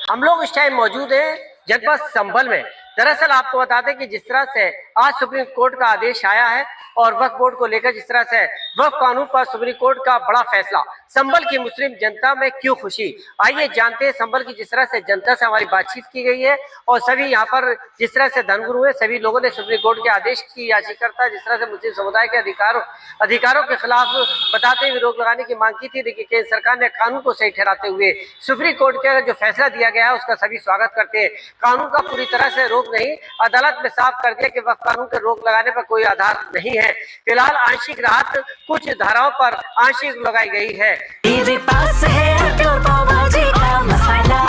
हम लोग इस टाइम मौजूद हैं जनपद संभल में। दरअसल आपको बता दें कि जिस तरह से आज सुप्रीम कोर्ट का आदेश आया है और वक्फ बोर्ड को लेकर जिस तरह से वक्फ कानून पर सुप्रीम कोर्ट का बड़ा फैसला, संभल की मुस्लिम जनता में क्यों खुशी, आइए जानते हैं। संभल की जिस तरह से जनता से हमारी बातचीत की गई है और सभी यहाँ पर जिस तरह से धर्मगुरु है, सभी लोगों ने सुप्रीम कोर्ट के आदेश की याचिकाकर्ता जिस तरह से मुस्लिम समुदाय के अधिकारों के खिलाफ बताते हुए रोक लगाने की मांग की थी। देखिए केंद्र सरकार ने कानून को सही ठहराते हुए सुप्रीम कोर्ट का जो फैसला दिया गया है उसका सभी स्वागत करते हैं। कानून का पूरी तरह से रोक नहीं, अदालत में साफ कर दिया कि वह कानून के रोक लगाने पर कोई आधार नहीं है। फिलहाल आंशिक राहत कुछ धाराओं पर आंशिक लगाई गई है। मेरे पास है प्योर पाव भाजी का मसाला,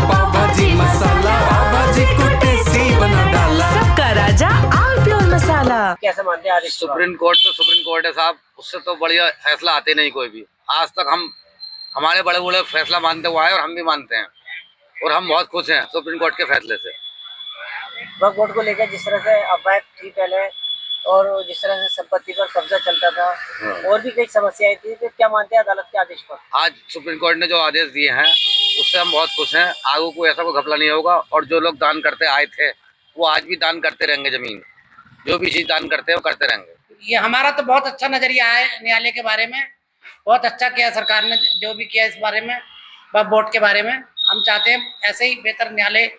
पाव भाजी मसाला, पाव भाजी को टेस्टी बना डाला, सबका राजा आल प्योर मसाला। कैसे मानते हैं आदेश? सुप्रीम कोर्ट तो सुप्रीम कोर्ट है साहब, उससे तो बढ़िया फैसला आते नहीं कोई भी। आज तक हम हमारे बड़े बूढ़े फैसला मानते हुए आए और हम भी मानते हैं और हम बहुत खुश हैं सुप्रीम कोर्ट के फैसले से। वक्फ बोर्ड को लेकर जिस तरह से अफवाह थी पहले और जिस तरह से संपत्ति पर कब्जा चलता था और भी कई समस्याएं थी, तो क्या मानते हैं अदालत के आदेश पर? आज सुप्रीम कोर्ट ने जो आदेश दिए हैं उससे हम बहुत खुश हैं। आगे को ऐसा कोई घपला नहीं होगा और जो लोग दान करते आए थे वो आज भी दान करते रहेंगे। जमीन जो भी चीज दान करते हैं वो करते रहेंगे। ये हमारा तो बहुत अच्छा नजरिया है न्यायालय के बारे में, बहुत अच्छा किया सरकार ने जो भी किया इस बारे में, वक्फ बोर्ड के बारे में। हम चाहते हैं ऐसे ही बेहतर न्यायालय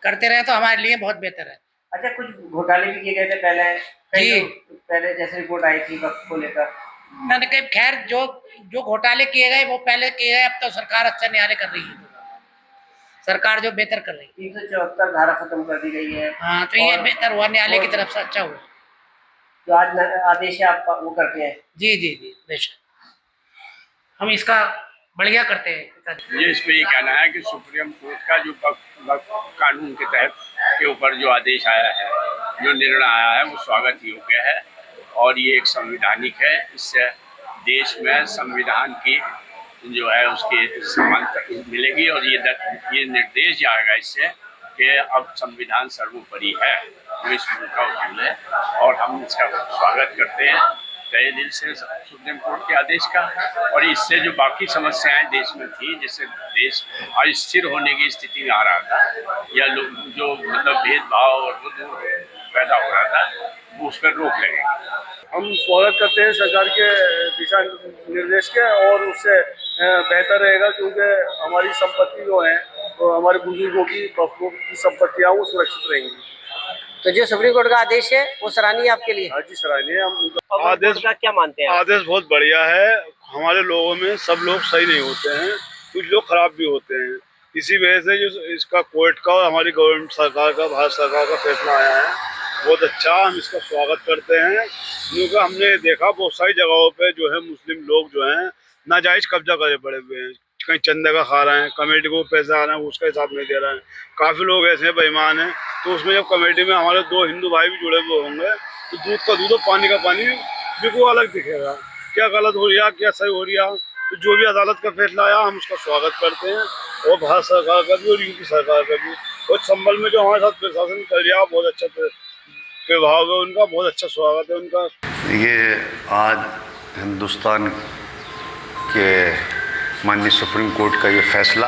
करते रहे तो हमारे लिए बहुत बेहतर है। अच्छा, कुछ घोटाले भी किए गए थे जी। पहले जैसे रिपोर्ट आई थी वक्फ को लेकर। मैंने कहा खैर जो घोटाले किए गए वो पहले किए गए, अब तो सरकार अच्छा न्यायालय कर रही है, सरकार जो बेहतर कर रही है। 374 धारा खत्म कर दी गई है। हाँ, तो ये बेहतर हुआ, न्यायालय की तरफ से अच्छा हुआ। जो आज आदेश है आप वो करते हैं? जी जी जी, बेशक हम इसका बढ़िया करते हैं। ये इसमें ये कहना है कि सुप्रीम कोर्ट का जो कानून के तहत के ऊपर जो आदेश आया है, जो निर्णय आया है, वो स्वागत योग्य है और ये एक संवैधानिक है। इससे देश में संविधान की जो है उसकी समानता मिलेगी और ये निर्देश जाएगा इससे कि अब संविधान सर्वोपरि है, जो इस मुल्क का उसूल है और हम इसका स्वागत करते हैं तहे दिल से सुप्रीम कोर्ट के आदेश का। और इससे जो बाकी समस्याएं देश में थी, जिससे देश अस्थिर होने की स्थिति में आ रहा था या लोग जो मतलब भेदभाव और पैदा हो रहा था, वो उस पर रोक लगेगी। हम स्वागत करते हैं सरकार के दिशा निर्देश के और उससे बेहतर रहेगा, क्योंकि हमारी संपत्ति जो है तो हमारे बुजुर्गों की संपत्तियाँ वो सुरक्षित रहेंगी। तो जो सुप्रीम कोर्ट का आदेश है वो सराहनीय आपके लिए? हाँ जी, सराहनीय। हम आदेश का क्या मानते हैं? आदेश बहुत बढ़िया है। हमारे लोगों में सब लोग सही नहीं होते हैं, कुछ लोग खराब भी होते हैं। इसी वजह से जो इसका कोर्ट का और हमारी गवर्नमेंट सरकार का, भारत सरकार का फैसला आया है बहुत अच्छा, हम इसका स्वागत करते हैं। क्योंकि हमने देखा बहुत सारी जगहों पे जो है मुस्लिम लोग जो हैं नाजायज कब्जा करे पड़े हुए हैं, कहीं चंदा का खा रहे हैं, कमेटी को पैसा आ रहा है उसका हिसाब नहीं दे रहे हैं। काफ़ी लोग ऐसे बेईमान हैं, तो उसमें जब कमेटी में हमारे 2 हिंदू भाई भी जुड़े हुए होंगे तो दूध का दूध और पानी का पानी बिल्कुल अलग दिखेगा। क्या गलत हो रहा क्या सही हो रहा, तो जो भी अदालत का फैसला आया हम उसका स्वागत करते हैं और भारत सरकार का भी और यूपी सरकार का भी। और संभल में जो हमारे साथ प्रशासन कर रहा बहुत अच्छा प्रभाव है उनका, बहुत अच्छा स्वागत है उनका। ये आज हिंदुस्तान के माननीय सुप्रीम कोर्ट का ये फैसला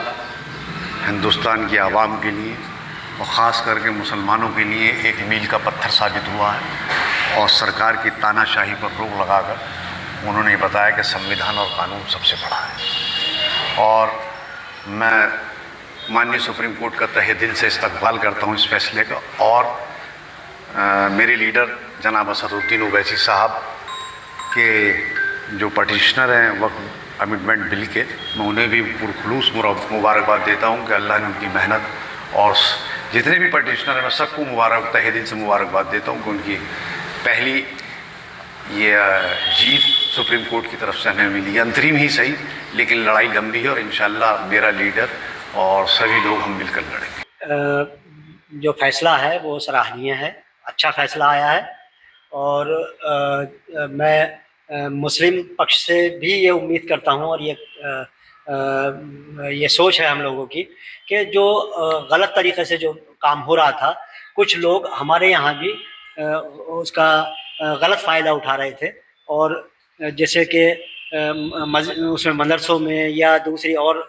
हिंदुस्तान की आवाम के लिए और ख़ास करके मुसलमानों के लिए एक मील का पत्थर साबित हुआ है और सरकार की तानाशाही पर रोक लगाकर उन्होंने बताया कि संविधान और कानून सबसे बड़ा है। और मैं माननीय सुप्रीम कोर्ट का तहे दिल से इस्तकबाल करता हूँ इस फैसले का। और मेरे लीडर जनाब असदुद्दीन ओवैसी साहब के जो पटिशनर हैं वक्फ अमेंडमेंट बिल के, मैं उन्हें भी पुरखुलूस मुबारकबाद देता हूं कि अल्लाह ने उनकी मेहनत और जितने भी पटिशनर हैं मैं सबको तहे दिल से मुबारकबाद देता हूं कि उनकी पहली ये जीत सुप्रीम कोर्ट की तरफ से हमें मिली। अंतरिम ही सही, लेकिन लड़ाई लंबी है और इंशाअल्लाह मेरा लीडर और सभी लोग हम मिलकर लड़ेंगे। जो फैसला है वो सराहनीय है, अच्छा फैसला आया है और मैं मुस्लिम पक्ष से भी ये उम्मीद करता हूँ और ये सोच है हम लोगों की कि जो गलत तरीके से जो काम हो रहा था, कुछ लोग हमारे यहाँ भी उसका गलत फ़ायदा उठा रहे थे और जैसे कि उसमें मदरसों में या दूसरी और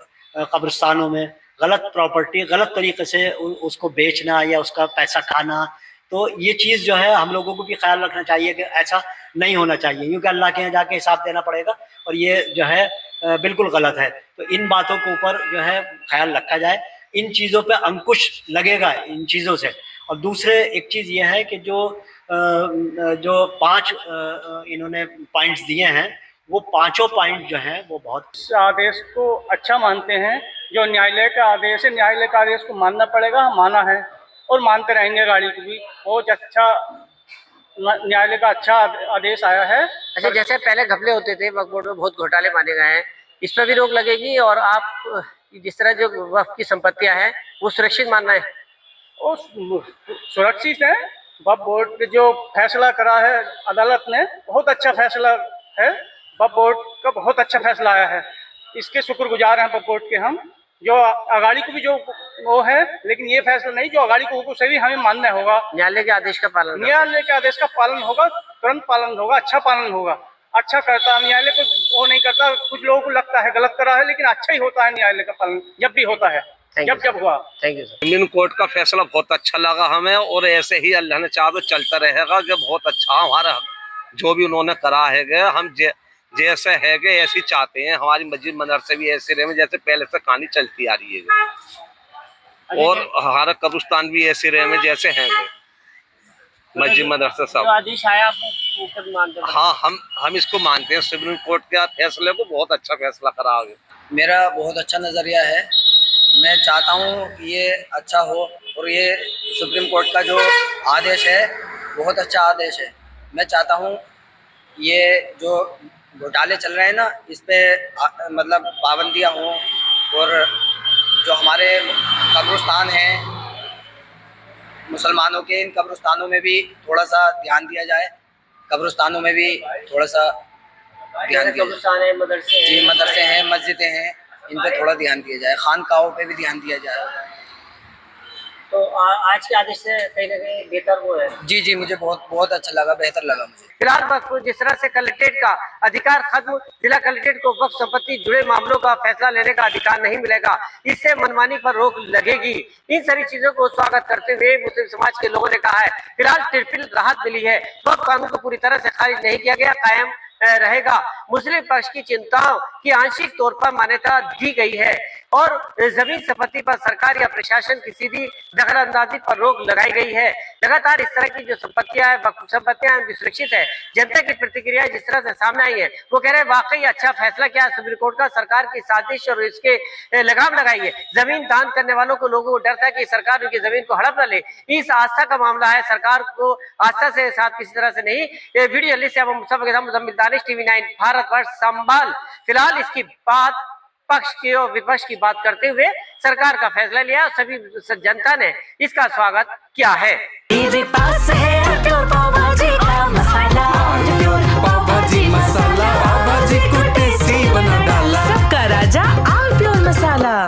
कब्रिस्तानों में गलत प्रॉपर्टी गलत तरीके से उसको बेचना या उसका पैसा खाना, तो ये चीज़ जो है हम लोगों को भी ख्याल रखना चाहिए कि ऐसा नहीं होना चाहिए, क्योंकि अल्लाह के यहाँ जाके हिसाब देना पड़ेगा और ये जो है बिल्कुल गलत है। तो इन बातों के ऊपर जो है ख्याल रखा जाए, इन चीज़ों पे अंकुश लगेगा इन चीज़ों से। और दूसरे एक चीज़ ये है कि जो 5 इन्होंने पॉइंट्स दिए हैं, वो पांचों पॉइंट जो हैं वो बहुत इस आदेश को अच्छा मानते हैं। जो न्यायालय का आदेश है, न्यायालय का आदेश को मानना पड़ेगा, माना है और मानते रहेंगे। गाड़ी को भी बहुत अच्छा, न्यायालय का अच्छा आदेश आया है। अच्छा, जैसे पहले घपले होते थे, वक्फ बोर्ड में बहुत घोटाले माने गए हैं, इस पर भी रोक लगेगी और आप जिस तरह जो वक्फ की संपत्तियां हैं वो सुरक्षित मानना है? और सुरक्षित है। वक्फ बोर्ड ने जो फैसला करा है अदालत ने, बहुत अच्छा फैसला है। वक्फ बोर्ड का बहुत अच्छा फैसला आया है, इसके शुक्रगुजार हैं वक्फ बोर्ड के हम। जो अगाड़ी को भी जो वो है, लेकिन ये फैसला नहीं, जो अगाड़ी को सभी हमें मानना होगा। न्यायालय के आदेश का पालन, न्यायालय के आदेश का पालन होगा, तुरंत पालन होगा, अच्छा पालन होगा। अच्छा करता न्यायालय को, वो नहीं करता। कुछ लोगों को लगता है गलत करा है, लेकिन अच्छा ही होता है न्यायालय का पालन, जब भी होता है, जब हुआ। Thank you sir. Supreme court का फैसला बहुत अच्छा लगा हमें, और ऐसे ही अल्लाह ने चाहा तो चलता रहेगा कि बहुत अच्छा हमारा जो भी उन्होंने करा है गया, हम जैसे है गए ऐसे चाहते हैं। हमारी मस्जिद मदरसे भी ऐसे रहे जैसे पहले से कहानी चलती आ रही है, और हमारा कब्रिस्तान भी ऐसे रहे जैसे हैं मस्जिद मदरसा सब। आदेश आया आप मानते हैं? हाँ, हम इसको मानते हैं। सुप्रीम कोर्ट के फैसले को बहुत अच्छा फैसला करा है। मेरा बहुत अच्छा नज़रिया है। मैं चाहता हूँ ये अच्छा हो, और ये सुप्रीम कोर्ट का जो आदेश है बहुत अच्छा आदेश है। मैं चाहता हूँ ये जो घोटाले चल रहे हैं ना, इस पे मतलब पाबंदियाँ हों, और जो हमारे कब्रिस्तान हैं मुसलमानों के, इन कब्रिस्तानों में भी थोड़ा सा ध्यान दिया जाए। कब्रिस्तानों में भी थोड़ा सा ध्यान दिया जाए। मदरसे जी, मदरसे हैं, मस्जिदें हैं, इन पे थोड़ा ध्यान दिया जाए। खानकाहों पे भी ध्यान दिया जाए। तो आज के आदेश से कहीं ना कहीं बेहतर वो है। जी जी, मुझे बहुत अच्छा लगा, बेहतर लगा मुझे। फिलहाल वक्फ जिस तरह से कलेक्ट्रेट का अधिकार खत्म, जिला कलेक्ट्रेट को वक्फ संपत्ति जुड़े मामलों का फैसला लेने का अधिकार नहीं मिलेगा, इससे मनमानी पर रोक लगेगी। इन सारी चीजों को स्वागत करते हुए मुस्लिम समाज के लोगों ने कहा है फिलहाल तिरपिल राहत मिली है, वक्फ कानून को पूरी तरह से खारिज नहीं किया गया, कायम रहेगा। मुस्लिम पक्ष की चिंताओं की आंशिक तौर पर मान्यता दी गई है और जमीन संपत्ति पर सरकार या प्रशासन की सीधी दखलंदाजी पर रोक लगाई गई है। लगातार इस तरह की जो संपत्तियां हैं, वक्फ संपत्तियां सुरक्षित है। जनता की प्रतिक्रिया जिस तरह से सामने आई है, वो कह रहे हैं वाकई अच्छा फैसला किया सुप्रीम कोर्ट का, सरकार की साजिश और इसके लगाम लगाई है। जमीन दान करने वालों को, लोगों को डर था कि सरकार उनकी जमीन को हड़प न ले। इस आस्था का मामला है, सरकार को आस्था से साथ किसी तरह से नहीं। Video journalist Muzammil Danish, TV9 Bharatvarsh संभाल। फिलहाल इसकी बात पक्ष की और विपक्ष की बात करते हुए सरकार का फैसला लिया और सभी जनता ने इसका स्वागत किया है। मेरे पास है